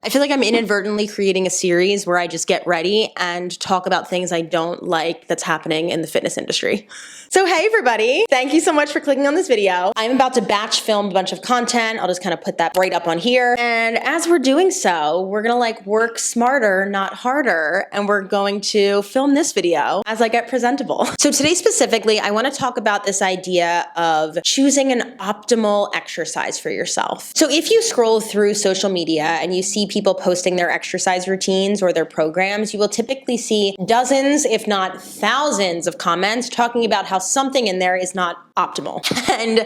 I feel like I'm inadvertently creating a series where I just get ready and talk about things I don't like that's happening in the fitness industry. So hey everybody, thank you so much for clicking on this video. I'm about to batch film a bunch of content. I'll just kind of put that right up on here. And as we're doing so, we're gonna work smarter, not harder. And we're going to film this video as I get presentable. So today specifically, I wanna talk about this idea of choosing an optimal exercise for yourself. So if you scroll through social media and you see people posting their exercise routines or their programs, you will typically see dozens, if not thousands of comments talking about how something in there is not optimal. And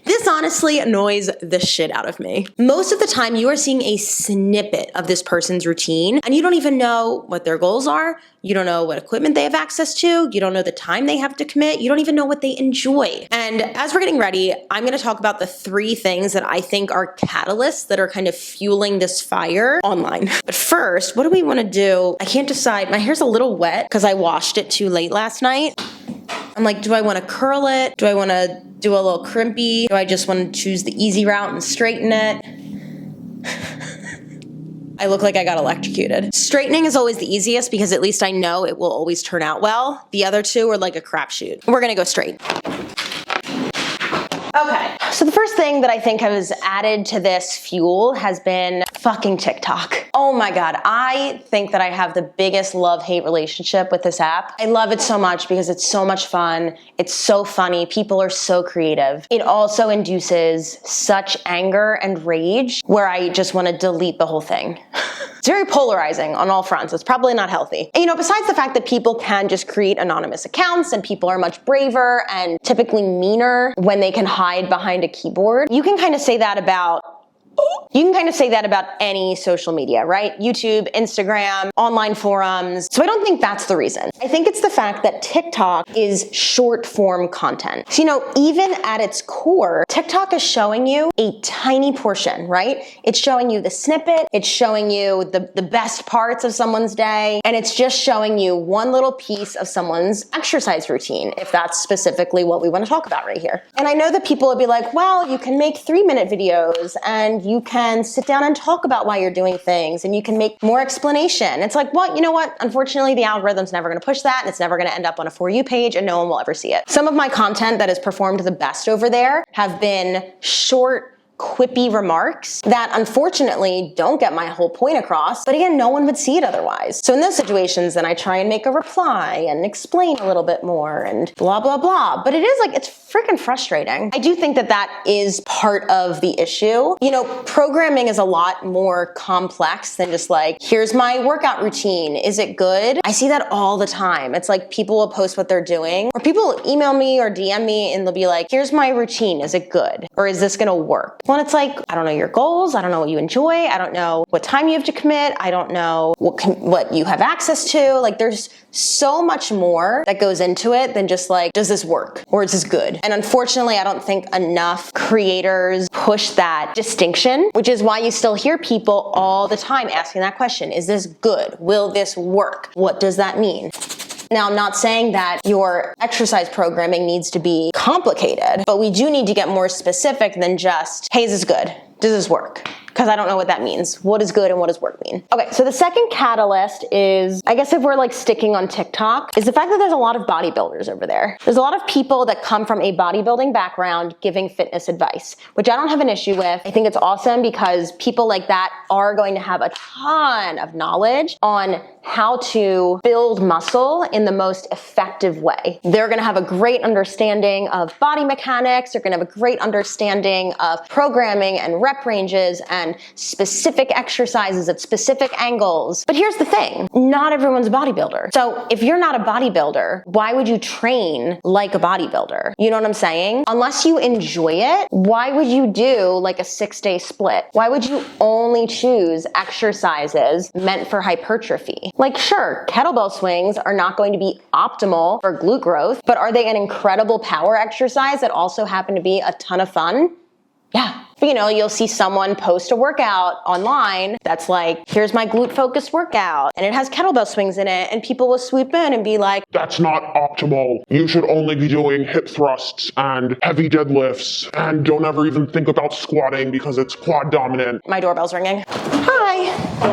this honestly annoys the shit out of me. Most of the time you are seeing a snippet of this person's routine and you don't even know what their goals are. You don't know what equipment they have access to. You don't know the time they have to commit. You don't even know what they enjoy. And as we're getting ready, I'm going to talk about the 3 things that I think are catalysts that are kind of fueling this fire online. But first, what do we want to do? I can't decide. My hair's a little wet because I washed it too late last night. I'm like, do I want to curl it? Do I want to do a little crimpy? Do I just want to choose the easy route and straighten it? I look like I got electrocuted. Straightening is always the easiest because at least I know it will always turn out well. The other 2 are like a crapshoot. We're gonna go straight. Okay, so the first thing that I think has added to this fuel has been fucking TikTok. Oh my God, I think that I have the biggest love-hate relationship with this app. I love it so much because it's so much fun. It's so funny. People are so creative. It also induces such anger and rage where I just want to delete the whole thing. It's very polarizing on all fronts. It's probably not healthy. And, besides the fact that people can just create anonymous accounts and people are much braver and typically meaner when they can hide behind a keyboard, you can kind of say that about any social media, right? YouTube, Instagram, online forums. So I don't think that's the reason. I think it's the fact that TikTok is short form content. So, even at its core, TikTok is showing you a tiny portion, right? It's showing you the snippet. It's showing you the best parts of someone's day. And it's just showing you one little piece of someone's exercise routine, if that's specifically what we want to talk about right here. And I know that people would be like, well, you can make 3-minute videos and you can sit down and talk about why you're doing things and you can make more explanation. It's like, well, you know what? Unfortunately, the algorithm's never going to push that and it's never going to end up on a For You page and no one will ever see it. Some of my content that has performed the best over there have been short, quippy remarks that unfortunately don't get my whole point across, but again, no one would see it otherwise. So in those situations, then I try and make a reply and explain a little bit more and blah, blah, blah. But it is it's freaking frustrating. I do think that that is part of the issue. Programming is a lot more complex than just here's my workout routine. Is it good? I see that all the time. It's people will post what they're doing, or people will email me or DM me and they'll be like, here's my routine. Is it good? Or is this going to work? Well, it's I don't know your goals. I don't know what you enjoy. I don't know what time you have to commit. I don't know what you have access to. There's so much more that goes into it than just does this work or is this good? And unfortunately, I don't think enough creators push that distinction, which is why you still hear people all the time asking that question. Is this good? Will this work? What does that mean? Now, I'm not saying that your exercise programming needs to be complicated, but we do need to get more specific than just, hey, is this good? Does this work? Because I don't know what that means. What does good and what does work mean? Okay, so the second catalyst is, I guess if we're sticking on TikTok, is the fact that there's a lot of bodybuilders over there. There's a lot of people that come from a bodybuilding background giving fitness advice, which I don't have an issue with. I think it's awesome because people like that are going to have a ton of knowledge on how to build muscle in the most effective way. They're gonna have a great understanding of body mechanics. They're gonna have a great understanding of programming and rep ranges and specific exercises at specific angles. But here's the thing, not everyone's a bodybuilder. So if you're not a bodybuilder, why would you train like a bodybuilder? You know what I'm saying? Unless you enjoy it, why would you do a 6-day split? Why would you only choose exercises meant for hypertrophy? Sure, kettlebell swings are not going to be optimal for glute growth, but are they an incredible power exercise that also happen to be a ton of fun? Yeah. You'll see someone post a workout online that's here's my glute focused workout, and it has kettlebell swings in it, and people will swoop in and be like, that's not optimal. You should only be doing hip thrusts and heavy deadlifts, and don't ever even think about squatting because it's quad dominant. My doorbell's ringing. Hi.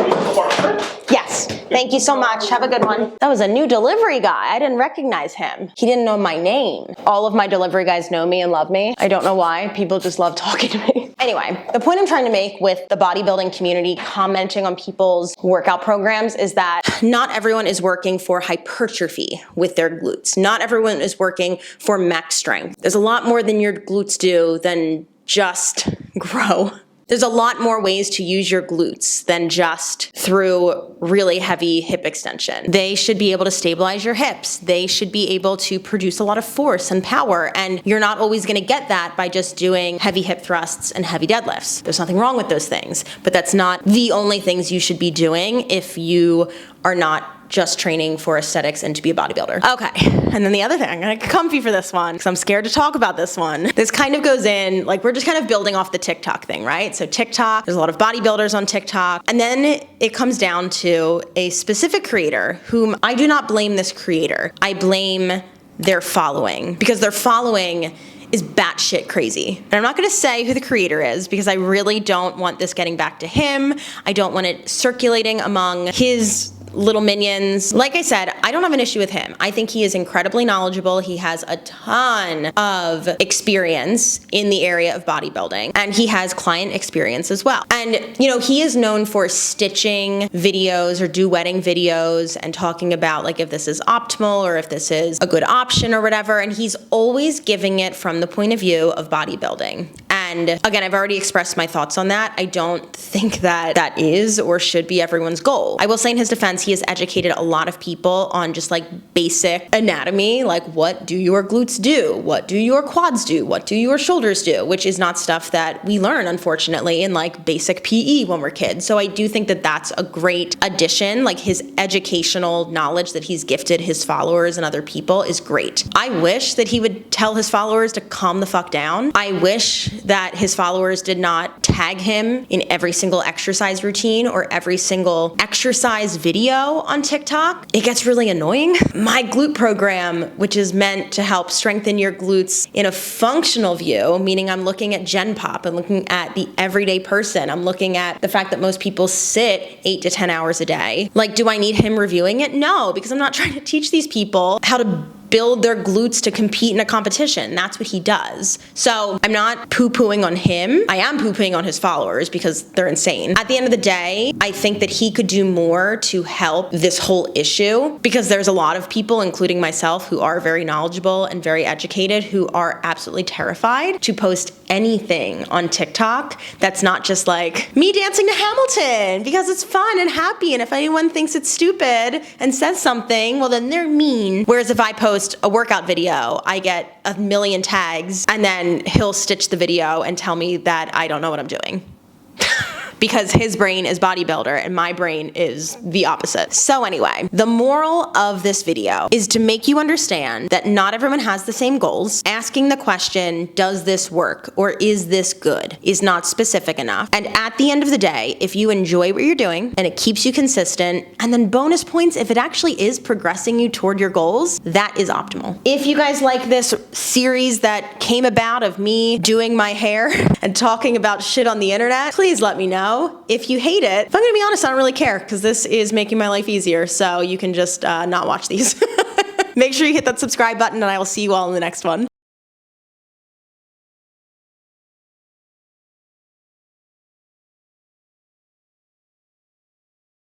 Thank you so much. Have a good one. That was a new delivery guy. I didn't recognize him. He didn't know my name. All of my delivery guys know me and love me. I don't know why. People just love talking to me. Anyway, the point I'm trying to make with the bodybuilding community commenting on people's workout programs is that not everyone is working for hypertrophy with their glutes. Not everyone is working for max strength. There's a lot more than your glutes do than just grow. There's a lot more ways to use your glutes than just through really heavy hip extension. They should be able to stabilize your hips. They should be able to produce a lot of force and power, and you're not always gonna get that by just doing heavy hip thrusts and heavy deadlifts. There's nothing wrong with those things, but that's not the only things you should be doing if you are not just training for aesthetics and to be a bodybuilder. Okay, and then the other thing, I'm gonna get comfy for this one because I'm scared to talk about this one. This kind of goes in, like we're just kind of building off the TikTok thing, right? So TikTok, there's a lot of bodybuilders on TikTok, and then it comes down to a specific creator whom I do not blame this creator. I blame their following, because their following is batshit crazy. And I'm not gonna say who the creator is because I really don't want this getting back to him. I don't want it circulating among his little minions. Like I said, I don't have an issue with him. I think he is incredibly knowledgeable. He has a ton of experience in the area of bodybuilding, and he has client experience as well. And you know, he is known for stitching videos or duetting videos and talking about like if this is optimal or if this is a good option or whatever, and he's always giving it from the point of view of bodybuilding. And again, I've already expressed my thoughts on that. I don't think that that is or should be everyone's goal. I will say in his defense, he has educated a lot of people on just like basic anatomy, like what do your glutes do? What do your quads do? What do your shoulders do? Which is not stuff that we learn, unfortunately, in like basic PE when we're kids. So I do think that that's a great addition. Like his educational knowledge that he's gifted his followers and other people is great. I wish that he would tell his followers to calm the fuck down. I wish that his followers did not tag him in every single exercise routine or every single exercise video on TikTok. It gets really annoying. My glute program, which is meant to help strengthen your glutes in a functional view, meaning I'm looking at Gen Pop, I'm looking at the everyday person, I'm looking at the fact that most people sit 8 to 10 hours a day. Like, do I need him reviewing it? No, because I'm not trying to teach these people how to build their glutes to compete in a competition. That's what he does. So I'm not poo-pooing on him. I am poo-pooing on his followers because they're insane. At the end of the day, I think that he could do more to help this whole issue because there's a lot of people, including myself, who are very knowledgeable and very educated, who are absolutely terrified to post anything on TikTok that's not just like me dancing to Hamilton because it's fun and happy, and if anyone thinks it's stupid and says something, well then they're mean. Whereas if I post a workout video, I get 1 million tags, and then he'll stitch the video and tell me that I don't know what I'm doing. Because his brain is bodybuilder and my brain is the opposite. So anyway, the moral of this video is to make you understand that not everyone has the same goals. Asking the question, does this work or is this good, is not specific enough. And at the end of the day, if you enjoy what you're doing and it keeps you consistent, and then bonus points if it actually is progressing you toward your goals, that is optimal. If you guys like this series that came about of me doing my hair and talking about shit on the internet, please let me know. If you hate it, if I'm gonna be honest, I don't really care because this is making my life easier, so you can just not watch these. Make sure you hit that subscribe button and I will see you all in the next one.